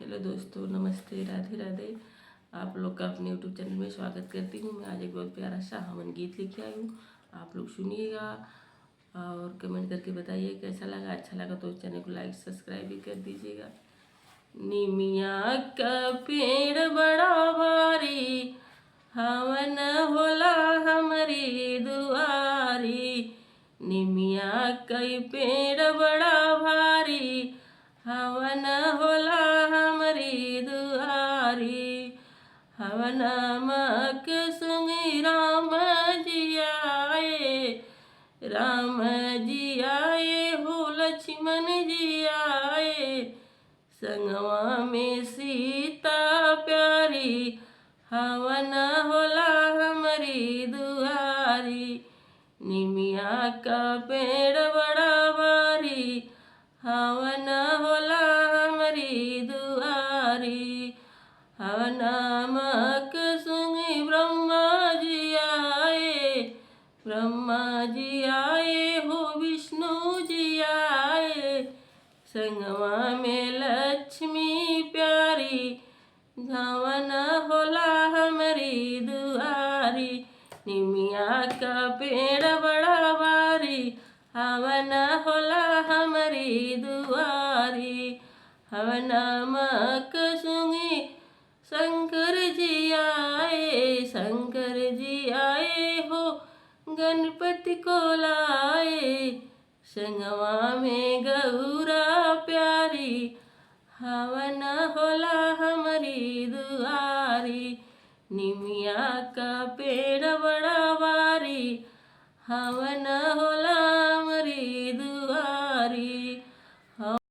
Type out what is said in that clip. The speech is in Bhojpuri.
हेलो दोस्तों, नमस्ते, राधे राधे। आप लोग का अपने यूट्यूब चैनल में स्वागत करती हूँ। मैं आज एक बहुत प्यारा सा हवन गीत लेके आई हूँ। आप लोग सुनिएगा और कमेंट करके बताइए कैसा लगा। अच्छा लगा तो चैनल को लाइक सब्सक्राइब भी कर दीजिएगा। निमिया का पेड़ बड़ा भारी, हवन होला हमारी दुआरी। निमिया कई पेड़ बड़ा भारी, हवन होला हमारी दुआरी। हवन मक सुनी राम जी आए, राम जी आए हो लक्ष्मण जी आए। संगवा में सीता प्यारी, हवन होला हमारी दुआरी। निमिया का पेड़ बड़ा भारी, हवन होला हमारी दुआरी। हवनामक सुनी ब्रह्मा जी आए, ब्रह्मा जी आए हो विष्णु जी आए। संगवा में लक्ष्मी प्यारी, हवन होला हमारी दुआरी। निमिया का पेड़ बड़ा भारी, हवन होला हमारी दुआरी। हवनामक सुनी शंकर जी आए, शंकर जी आए हो गणपति को लाए। संगवा में गौरा प्यारी, हवन होला हमारी दुआरी। निमिया का पेड़ बड़ा भारी, हवन